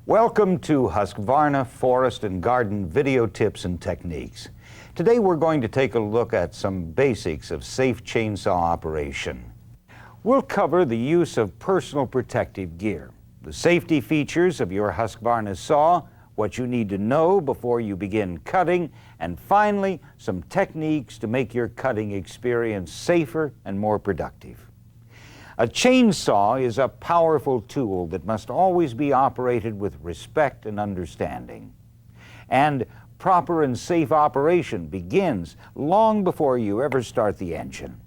Welcome to Husqvarna Forest and Garden video tips and techniques. Today we're going to take a look at some basics of safe chainsaw operation. We'll cover the use of personal protective gear, the safety features of your Husqvarna saw, what you need to know before you begin cutting, and finally, some techniques to make your cutting experience safer and more productive. A chainsaw is a powerful tool that must always be operated with respect and understanding. And proper and safe operation begins long before you ever start the engine.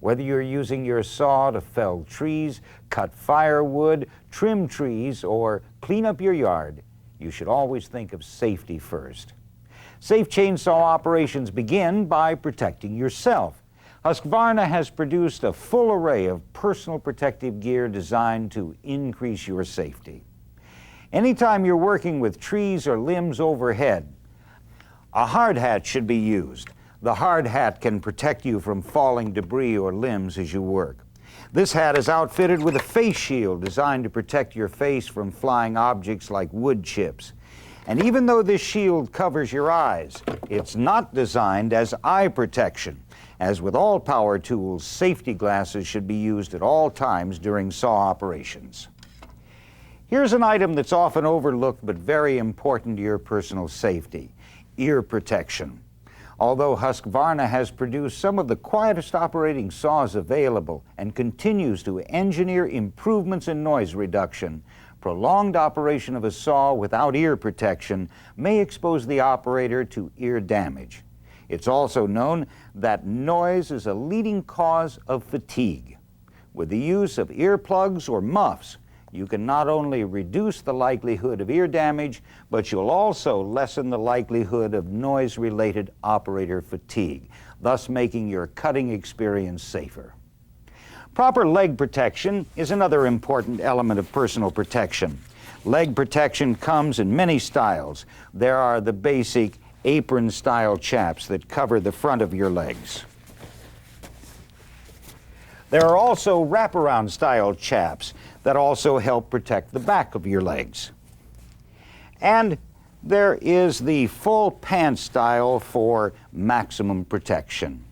Whether you're using your saw to fell trees, cut firewood, trim trees, or clean up your yard, you should always think of safety first. Safe chainsaw operations begin by protecting yourself. Husqvarna has produced a full array of personal protective gear designed to increase your safety. Anytime you're working with trees or limbs overhead, a hard hat should be used. The hard hat can protect you from falling debris or limbs as you work. This hat is outfitted with a face shield designed to protect your face from flying objects like wood chips. And even though this shield covers your eyes, it's not designed as eye protection. As with all power tools, safety glasses should be used at all times during saw operations. Here's an item that's often overlooked but very important to your personal safety: ear protection. Although Husqvarna has produced some of the quietest operating saws available and continues to engineer improvements in noise reduction, prolonged operation of a saw without ear protection may expose the operator to ear damage. It's also known that noise is a leading cause of fatigue. With the use of earplugs or muffs, you can not only reduce the likelihood of ear damage, but you'll also lessen the likelihood of noise-related operator fatigue, thus making your cutting experience safer. Proper leg protection is another important element of personal protection. Leg protection comes in many styles. There are the basic apron-style chaps that cover the front of your legs. There are also wraparound-style chaps that also help protect the back of your legs. And there is the full pants style for maximum protection.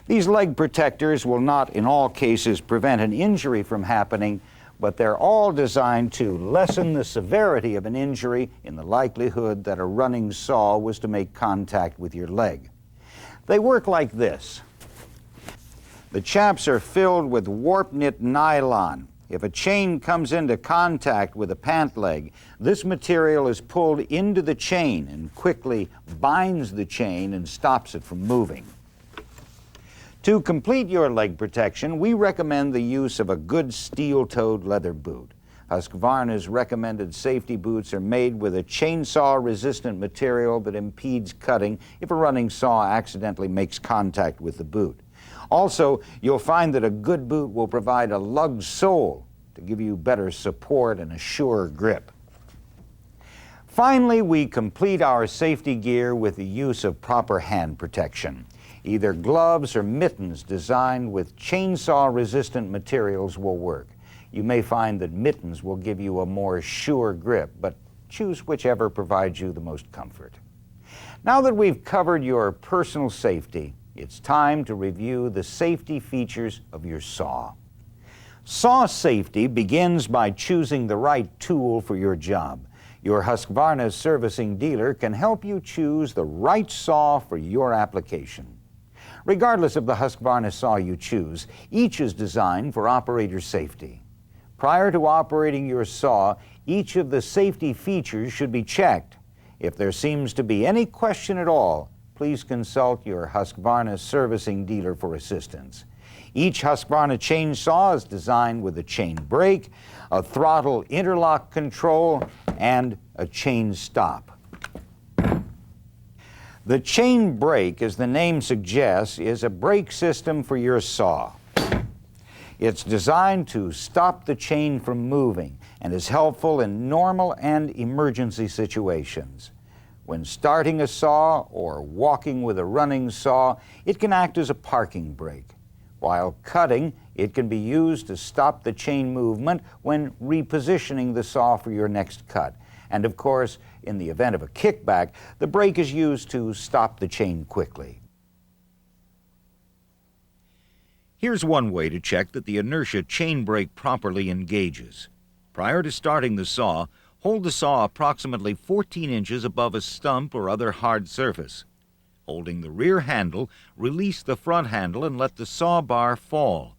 These leg protectors will not in all cases prevent an injury from happening, but they're all designed to lessen the severity of an injury in the likelihood that a running saw was to make contact with your leg. They work like this. The chaps are filled with warp knit nylon. If a chain comes into contact with a pant leg, this material is pulled into the chain and quickly binds the chain and stops it from moving. To complete your leg protection, we recommend the use of a good steel-toed leather boot. Husqvarna's recommended safety boots are made with a chainsaw-resistant material that impedes cutting if a running saw accidentally makes contact with the boot. Also, you'll find that a good boot will provide a lug sole to give you better support and a surer grip. Finally, we complete our safety gear with the use of proper hand protection. Either gloves or mittens designed with chainsaw-resistant materials will work. You may find that mittens will give you a more sure grip, but choose whichever provides you the most comfort. Now that we've covered your personal safety, it's time to review the safety features of your saw. Saw safety begins by choosing the right tool for your job. Your Husqvarna servicing dealer can help you choose the right saw for your application. Regardless of the Husqvarna saw you choose, each is designed for operator safety. Prior to operating your saw, each of the safety features should be checked. If there seems to be any question at all, please consult your Husqvarna servicing dealer for assistance. Each Husqvarna chainsaw is designed with a chain brake, a throttle interlock control, and a chain stop. The chain brake, as the name suggests, is a brake system for your saw. It's designed to stop the chain from moving and is helpful in normal and emergency situations. When starting a saw or walking with a running saw, it can act as a parking brake. While cutting, it can be used to stop the chain movement when repositioning the saw for your next cut. And of course, in the event of a kickback, the brake is used to stop the chain quickly. Here's one way to check that the inertia chain brake properly engages. Prior to starting the saw, hold the saw approximately 14 inches above a stump or other hard surface. Holding the rear handle, release the front handle and let the saw bar fall.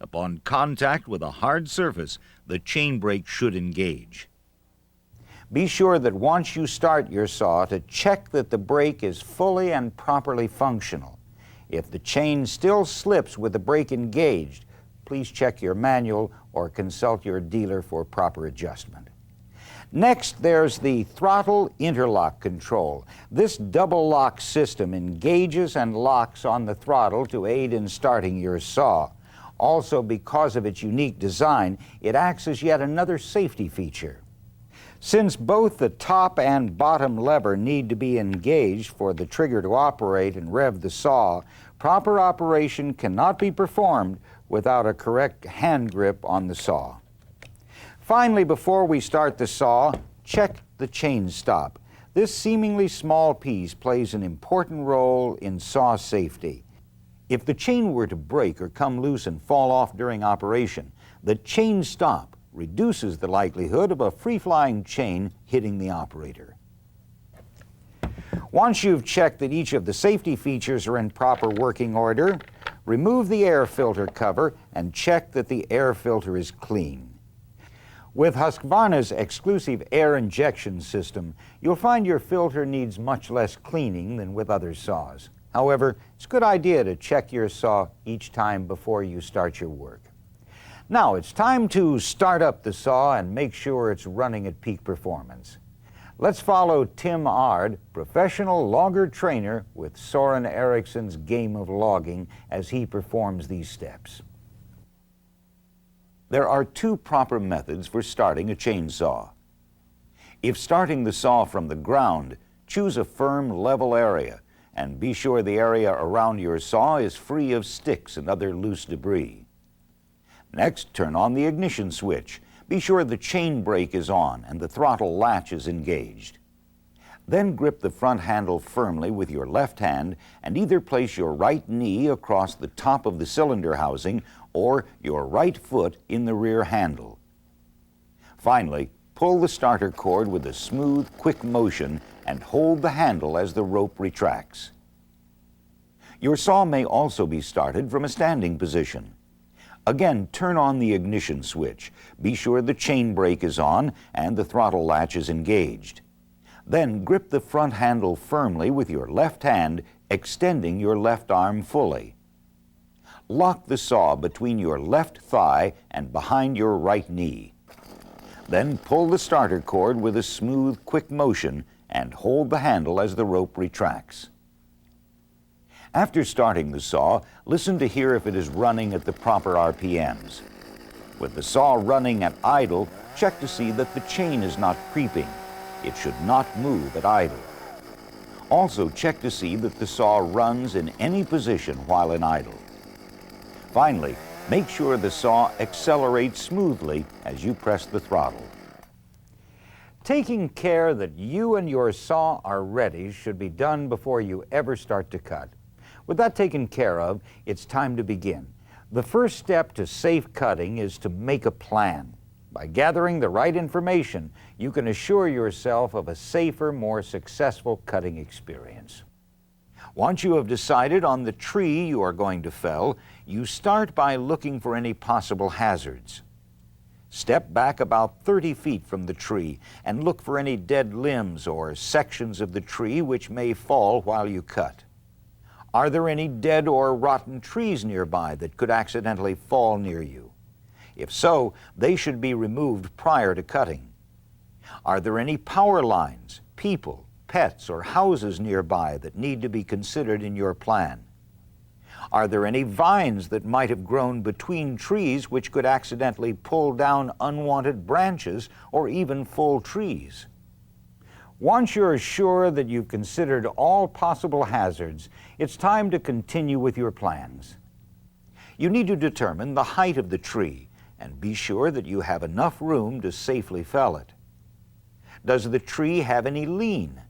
Upon contact with a hard surface, the chain brake should engage. Be sure that once you start your saw to check that the brake is fully and properly functional. If the chain still slips with the brake engaged, please check your manual or consult your dealer for proper adjustment. Next, there's the throttle interlock control. This double lock system engages and locks on the throttle to aid in starting your saw. Also, because of its unique design, it acts as yet another safety feature. Since both the top and bottom lever need to be engaged for the trigger to operate and rev the saw, proper operation cannot be performed without a correct hand grip on the saw. Finally, before we start the saw, check the chain stop. This seemingly small piece plays an important role in saw safety. If the chain were to break or come loose and fall off during operation, the chain stop reduces the likelihood of a free-flying chain hitting the operator. Once you've checked that each of the safety features are in proper working order, remove the air filter cover and check that the air filter is clean. With Husqvarna's exclusive air injection system, you'll find your filter needs much less cleaning than with other saws. However, it's a good idea to check your saw each time before you start your work. Now it's time to start up the saw and make sure it's running at peak performance. Let's follow Tim Ard, professional logger trainer with Soren Eriksson's Game of Logging, as he performs these steps. There are two proper methods for starting a chainsaw. If starting the saw from the ground, choose a firm, level area and be sure the area around your saw is free of sticks and other loose debris. Next, turn on the ignition switch. Be sure the chain brake is on and the throttle latch is engaged. Then grip the front handle firmly with your left hand and either place your right knee across the top of the cylinder housing or your right foot in the rear handle. Finally, pull the starter cord with a smooth, quick motion and hold the handle as the rope retracts. Your saw may also be started from a standing position. Again, turn on the ignition switch. Be sure the chain brake is on and the throttle latch is engaged. Then grip the front handle firmly with your left hand, extending your left arm fully. Lock the saw between your left thigh and behind your right knee. Then pull the starter cord with a smooth, quick motion and hold the handle as the rope retracts. After starting the saw, listen to hear if it is running at the proper RPMs. With the saw running at idle, check to see that the chain is not creeping. It should not move at idle. Also, check to see that the saw runs in any position while in idle. Finally, make sure the saw accelerates smoothly as you press the throttle. Taking care that you and your saw are ready should be done before you ever start to cut. With that taken care of, it's time to begin. The first step to safe cutting is to make a plan. By gathering the right information, you can assure yourself of a safer, more successful cutting experience. Once you have decided on the tree you are going to fell, you start by looking for any possible hazards. Step back about 30 feet from the tree and look for any dead limbs or sections of the tree which may fall while you cut. Are there any dead or rotten trees nearby that could accidentally fall near you? If so, they should be removed prior to cutting. Are there any power lines, people, pets, or houses nearby that need to be considered in your plan? Are there any vines that might have grown between trees which could accidentally pull down unwanted branches or even full trees? Once you're sure that you've considered all possible hazards, it's time to continue with your plans. You need to determine the height of the tree and be sure that you have enough room to safely fell it. Does the tree have any lean?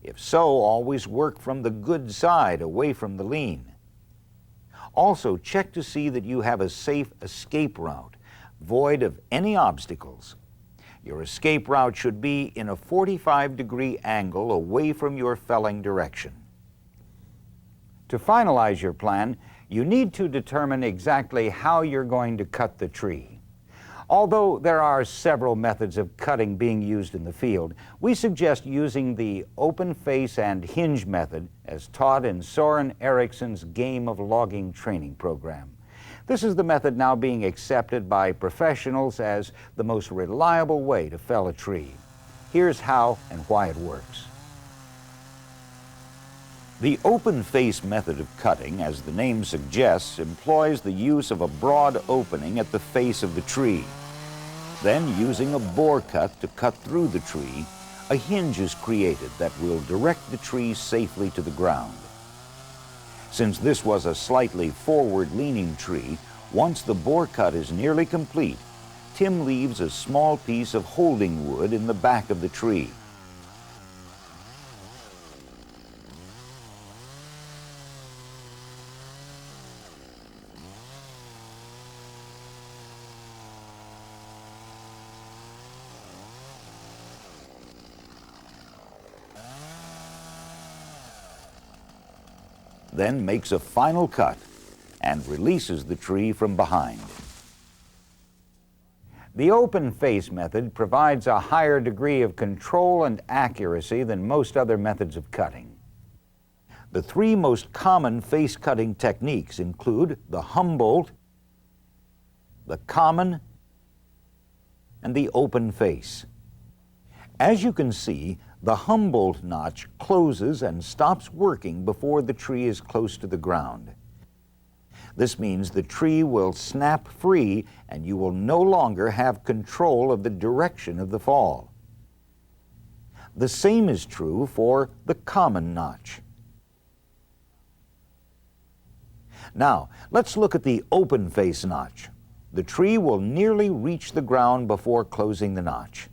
If so, always work from the good side away from the lean. Also, check to see that you have a safe escape route, void of any obstacles. Your escape route should be in a 45-degree angle away from your felling direction. To finalize your plan, you need to determine exactly how you're going to cut the tree. Although there are several methods of cutting being used in the field, we suggest using the open face and hinge method as taught in Soren Eriksson's Game of Logging training program. This is the method now being accepted by professionals as the most reliable way to fell a tree. Here's how and why it works. The open face method of cutting, as the name suggests, employs the use of a broad opening at the face of the tree. Then, using a bore cut to cut through the tree, a hinge is created that will direct the tree safely to the ground. Since this was a slightly forward-leaning tree, once the bore cut is nearly complete, Tim leaves a small piece of holding wood in the back of the tree. Then makes a final cut and releases the tree from behind. The open face method provides a higher degree of control and accuracy than most other methods of cutting. The three most common face cutting techniques include the Humboldt, the common, and the open face. As you can see, the Humboldt notch closes and stops working before the tree is close to the ground. This means the tree will snap free and you will no longer have control of the direction of the fall. The same is true for the common notch. Now, let's look at the open face notch. The tree will nearly reach the ground before closing the notch.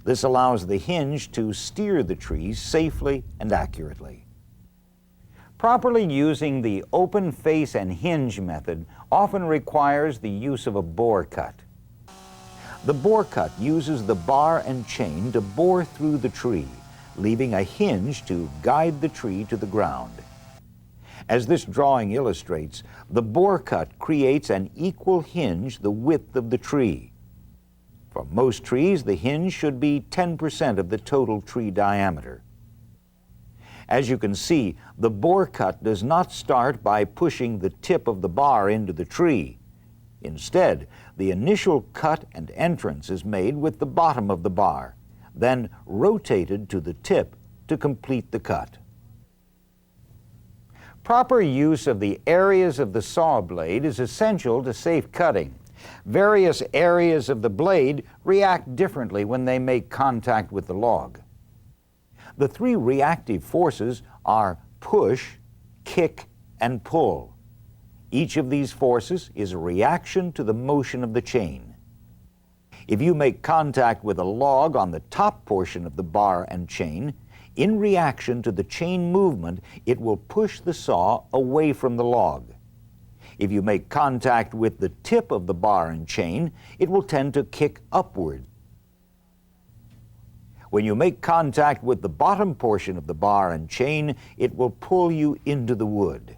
This allows the hinge to steer the tree safely and accurately. Properly using the open face and hinge method often requires the use of a bore cut. The bore cut uses the bar and chain to bore through the tree, leaving a hinge to guide the tree to the ground. As this drawing illustrates, the bore cut creates an equal hinge the width of the tree. For most trees, the hinge should be 10% of the total tree diameter. As you can see, the bore cut does not start by pushing the tip of the bar into the tree. Instead, the initial cut and entrance is made with the bottom of the bar, then rotated to the tip to complete the cut. Proper use of the areas of the saw blade is essential to safe cutting. Various areas of the blade react differently when they make contact with the log. The three reactive forces are push, kick, and pull. Each of these forces is a reaction to the motion of the chain. If you make contact with a log on the top portion of the bar and chain, in reaction to the chain movement, it will push the saw away from the log. If you make contact with the tip of the bar and chain, it will tend to kick upward. When you make contact with the bottom portion of the bar and chain, it will pull you into the wood.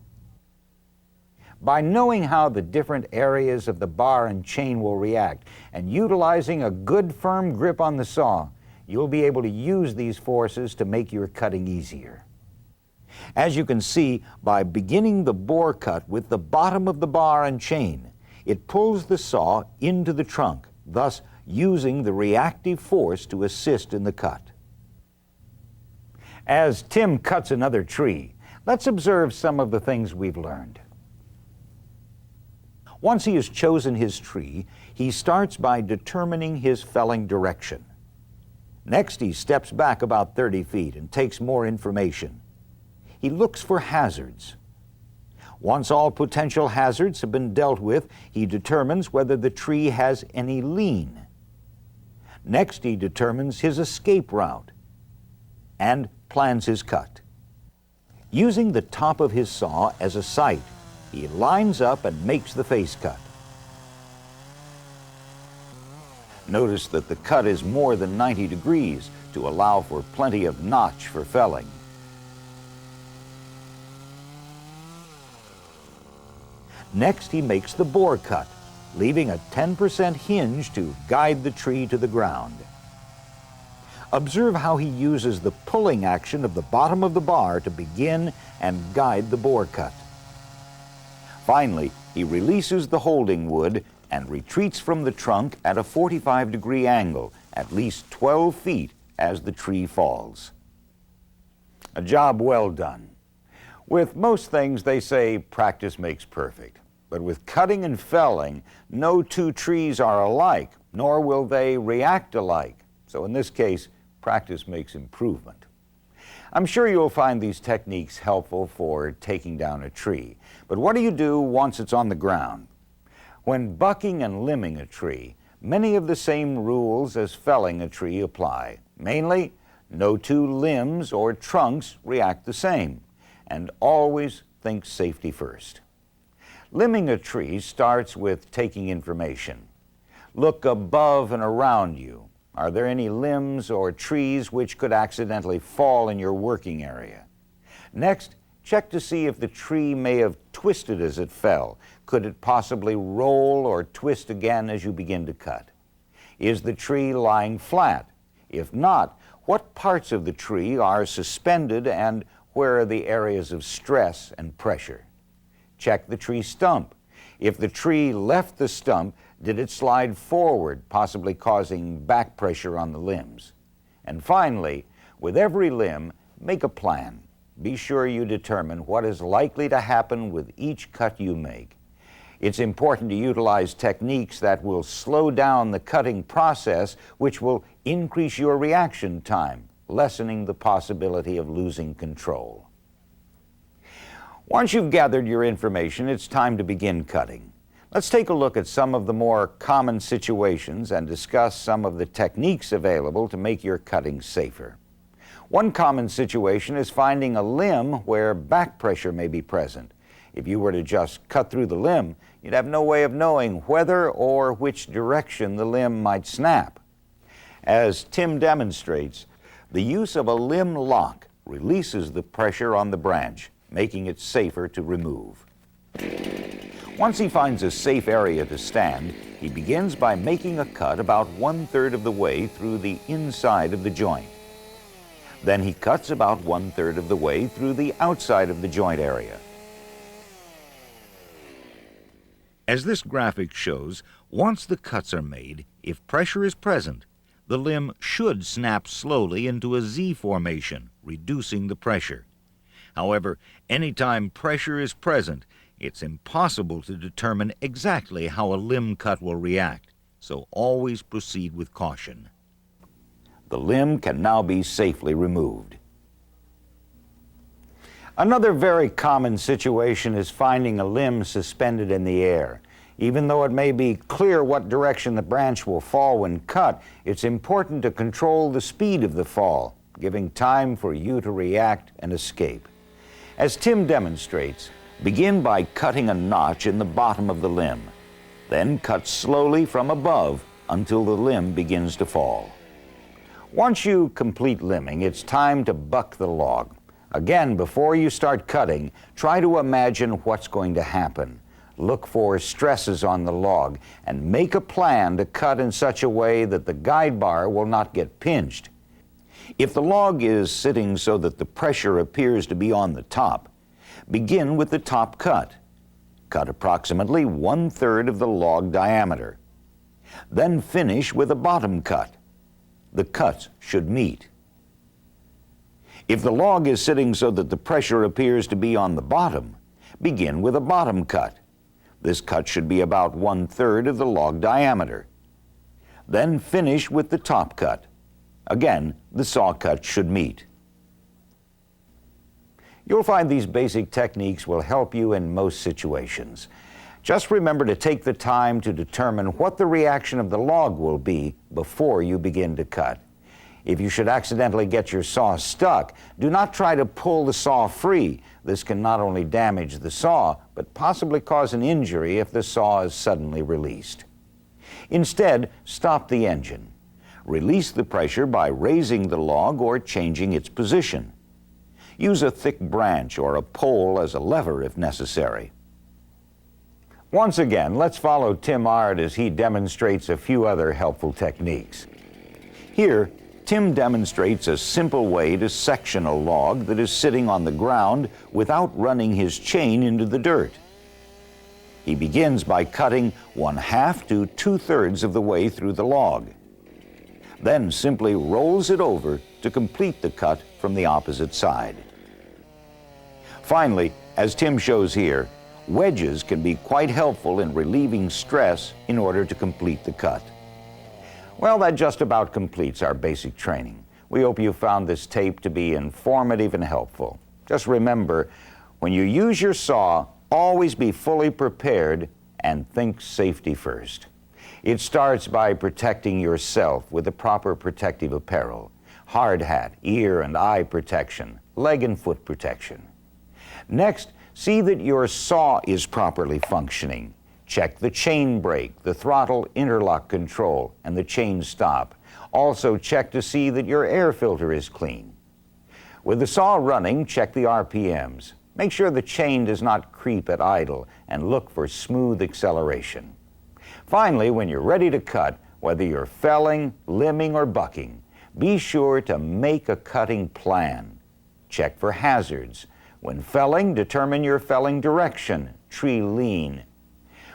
By knowing how the different areas of the bar and chain will react and utilizing a good firm grip on the saw, you'll be able to use these forces to make your cutting easier. As you can see, by beginning the bore cut with the bottom of the bar and chain, it pulls the saw into the trunk, thus using the reactive force to assist in the cut. As Tim cuts another tree, let's observe some of the things we've learned. Once he has chosen his tree, he starts by determining his felling direction. Next, he steps back about 30 feet and takes more information. He looks for hazards. Once all potential hazards have been dealt with, he determines whether the tree has any lean. Next, he determines his escape route and plans his cut. Using the top of his saw as a sight, he lines up and makes the face cut. Notice that the cut is more than 90 degrees to allow for plenty of notch for felling. Next, he makes the bore cut, leaving a 10% hinge to guide the tree to the ground. Observe how he uses the pulling action of the bottom of the bar to begin and guide the bore cut. Finally, he releases the holding wood and retreats from the trunk at a 45-degree angle, at least 12 feet as the tree falls. A job well done. With most things, they say practice makes perfect. But with cutting and felling, no two trees are alike, nor will they react alike. So in this case, practice makes improvement. I'm sure you'll find these techniques helpful for taking down a tree. But what do you do once it's on the ground? When bucking and limbing a tree, many of the same rules as felling a tree apply. Mainly, no two limbs or trunks react the same, and always think safety first. Limbing a tree starts with taking information. Look above and around you. Are there any limbs or trees which could accidentally fall in your working area? Next, check to see if the tree may have twisted as it fell. Could it possibly roll or twist again as you begin to cut? Is the tree lying flat? If not, what parts of the tree are suspended and where are the areas of stress and pressure? Check the tree stump. If the tree left the stump, did it slide forward, possibly causing back pressure on the limbs? And finally, with every limb, make a plan. Be sure you determine what is likely to happen with each cut you make. It's important to utilize techniques that will slow down the cutting process, which will increase your reaction time, lessening the possibility of losing control. Once you've gathered your information, it's time to begin cutting. Let's take a look at some of the more common situations and discuss some of the techniques available to make your cutting safer. One common situation is finding a limb where back pressure may be present. If you were to just cut through the limb, you'd have no way of knowing whether or which direction the limb might snap. As Tim demonstrates, the use of a limb lock releases the pressure on the branch, making it safer to remove. Once he finds a safe area to stand, he begins by making a cut about 1/3 of the way through the inside of the joint. Then he cuts about 1/3 of the way through the outside of the joint area. As this graphic shows, once the cuts are made, if pressure is present, the limb should snap slowly into a Z formation, reducing the pressure. However, anytime pressure is present, it's impossible to determine exactly how a limb cut will react, so always proceed with caution. The limb can now be safely removed. Another very common situation is finding a limb suspended in the air. Even though it may be clear what direction the branch will fall when cut, it's important to control the speed of the fall, giving time for you to react and escape. As Tim demonstrates, begin by cutting a notch in the bottom of the limb. Then cut slowly from above until the limb begins to fall. Once you complete limbing, it's time to buck the log. Again, before you start cutting, try to imagine what's going to happen. Look for stresses on the log and make a plan to cut in such a way that the guide bar will not get pinched. If the log is sitting so that the pressure appears to be on the top, begin with the top cut. Cut approximately 1/3 of the log diameter. Then finish with a bottom cut. The cuts should meet. If the log is sitting so that the pressure appears to be on the bottom, begin with a bottom cut. This cut should be about 1/3 of the log diameter. Then finish with the top cut. Again, the saw cut should meet. You'll find these basic techniques will help you in most situations. Just remember to take the time to determine what the reaction of the log will be before you begin to cut. If you should accidentally get your saw stuck, do not try to pull the saw free. This can not only damage the saw, but possibly cause an injury if the saw is suddenly released. Instead, stop the engine. Release the pressure by raising the log or changing its position. Use a thick branch or a pole as a lever if necessary. Once again, let's follow Tim Ard as he demonstrates a few other helpful techniques. Here, Tim demonstrates a simple way to section a log that is sitting on the ground without running his chain into the dirt. He begins by cutting 1/2 to 2/3 of the way through the log. Then simply rolls it over to complete the cut from the opposite side. Finally, as Tim shows here, wedges can be quite helpful in relieving stress in order to complete the cut. Well, that just about completes our basic training. We hope you found this tape to be informative and helpful. Just remember, when you use your saw, always be fully prepared and think safety first. It starts by protecting yourself with the proper protective apparel: hard hat, ear and eye protection, leg and foot protection. Next, see that your saw is properly functioning. Check the chain brake, the throttle interlock control, and the chain stop. Also check to see that your air filter is clean. With the saw running, check the RPMs. Make sure the chain does not creep at idle, and look for smooth acceleration. Finally, when you're ready to cut, whether you're felling, limbing, or bucking, be sure to make a cutting plan. Check for hazards. When felling, determine your felling direction, tree lean.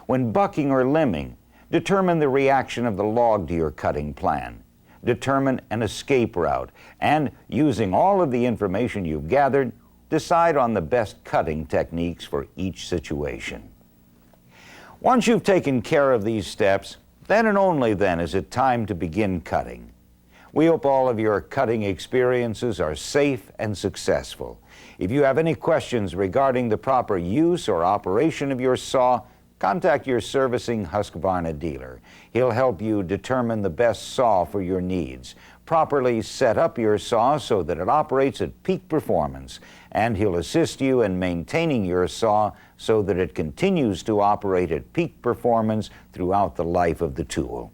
When bucking or limbing, determine the reaction of the log to your cutting plan. Determine an escape route, and using all of the information you've gathered, decide on the best cutting techniques for each situation. Once you've taken care of these steps, then and only then is it time to begin cutting. We hope all of your cutting experiences are safe and successful. If you have any questions regarding the proper use or operation of your saw, contact your servicing Husqvarna dealer. He'll help you determine the best saw for your needs, properly set up your saw so that it operates at peak performance, and he'll assist you in maintaining your saw so that it continues to operate at peak performance throughout the life of the tool.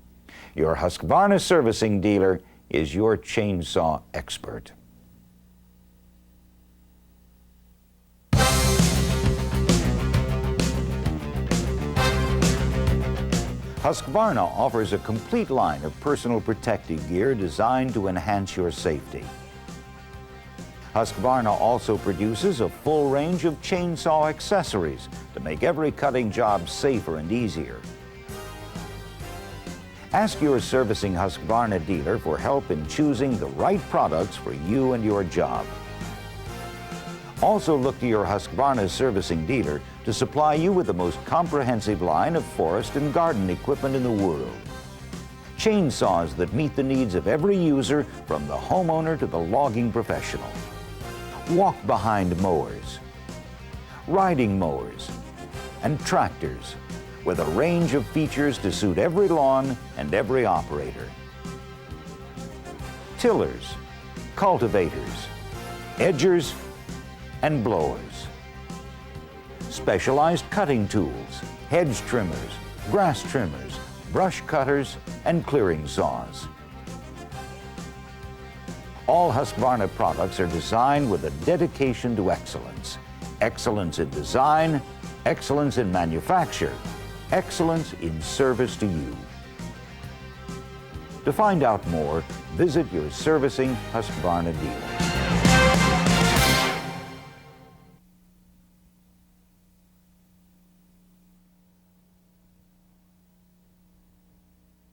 Your Husqvarna servicing dealer is your chainsaw expert. Husqvarna offers a complete line of personal protective gear designed to enhance your safety. Husqvarna also produces a full range of chainsaw accessories to make every cutting job safer and easier. Ask your servicing Husqvarna dealer for help in choosing the right products for you and your job. Also look to your Husqvarna servicing dealer to supply you with the most comprehensive line of forest and garden equipment in the world. Chainsaws that meet the needs of every user, from the homeowner to the logging professional. Walk-behind mowers, riding mowers, and tractors with a range of features to suit every lawn and every operator. Tillers, cultivators, edgers, and blowers. Specialized cutting tools, hedge trimmers, grass trimmers, brush cutters, and clearing saws. All Husqvarna products are designed with a dedication to excellence. Excellence in design, excellence in manufacture, excellence in service to you. To find out more, visit your servicing Husqvarna dealer.